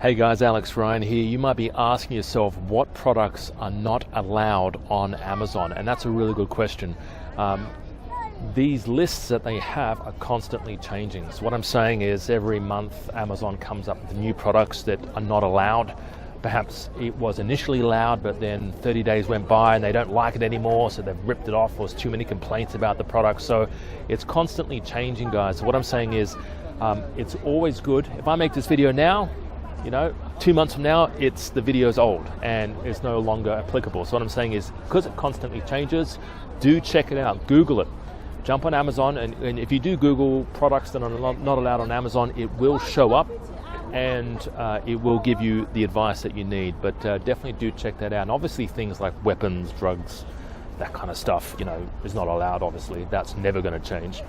Hey guys, Alex Ryan here. You might be asking yourself what products are not allowed on Amazon, and that's a really good question. These lists that they have are constantly changing. So what I'm saying is every month Amazon comes up with new products that are not allowed. Perhaps it was initially allowed, but then 30 days went by and they don't like it anymore, so they've ripped it off. There's too many complaints about the product. So it's constantly changing, guys. So what I'm saying is it's always good. If I make this video now, 2 months from now, the video's old and it's no longer applicable. So what I'm saying is, because it constantly changes, do check it out, Google it. Jump on Amazon, and if you do Google products that are not allowed on Amazon, it will show up and it will give you the advice that you need. But definitely do check that out. And obviously things like weapons, drugs, that kind of stuff, is not allowed, obviously. That's never going to change.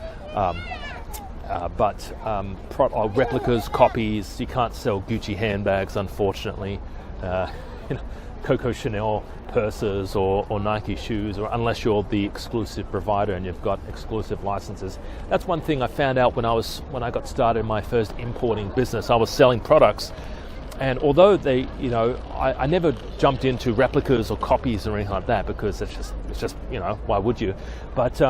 But replicas, copies, you can't sell Gucci handbags, unfortunately. Coco Chanel purses or Nike shoes, or unless you're the exclusive provider and you've got exclusive licenses. That's one thing I found out when I got started in my first importing business. I was selling products, and although I never jumped into replicas or copies or anything like that, because it's just why would you? But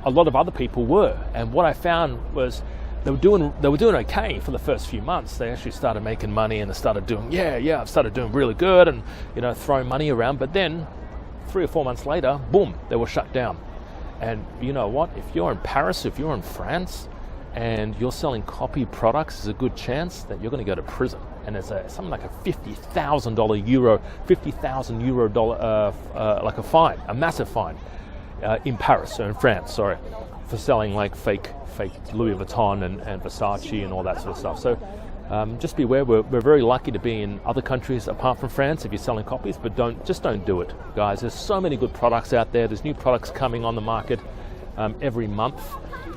a lot of other people were, and what I found was they were doing okay for the first few months. They actually started making money and they started doing, I've started doing really good and, throwing money around. But then 3 or 4 months later, boom, they were shut down. And you know what? If you're in Paris, if you're in France and you're selling copy products, there's a good chance that you're going to go to prison. And it's something like a $50,000 like a fine, a massive fine in Paris, or in France, sorry, for selling like fake Louis Vuitton and Versace and all that sort of stuff. So just beware. We're very lucky to be in other countries apart from France if you're selling copies, but don't do it, guys. There's so many good products out there. There's new products coming on the market every month.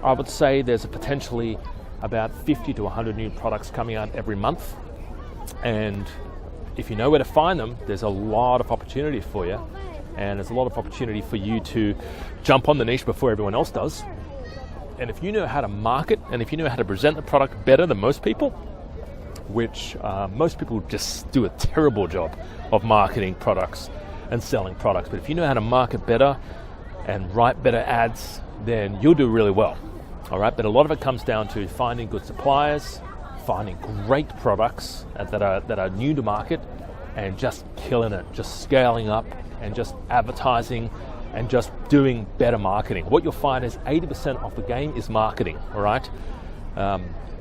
I would say there's potentially about 50 to 100 new products coming out every month, and if you know where to find them, there's a lot of opportunity for you, and there's a lot of opportunity for you to jump on the niche before everyone else does. And if you know how to market, and if you know how to present the product better than most people, which most people just do a terrible job of marketing products and selling products, but if you know how to market better and write better ads, then you'll do really well. All right, but a lot of it comes down to finding good suppliers, finding great products that are new to market, and just killing it, just scaling up and just advertising and just doing better marketing. What you'll find is 80% of the game is marketing, all right?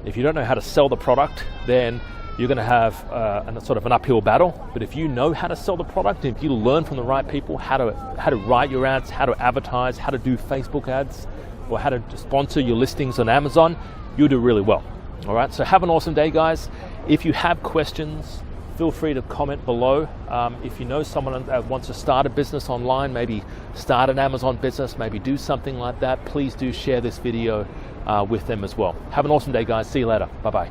If you don't know how to sell the product, then you're gonna have a sort of an uphill battle. But if you know how to sell the product, and if you learn from the right people how to write your ads, how to advertise, how to do Facebook ads, or how to sponsor your listings on Amazon, you'll do really well, all right? So have an awesome day, guys. If you have questions, feel free to comment below. If you know someone that wants to start a business online, maybe start an Amazon business, maybe do something like that, please do share this video with them as well. Have an awesome day, guys. See you later. Bye-bye.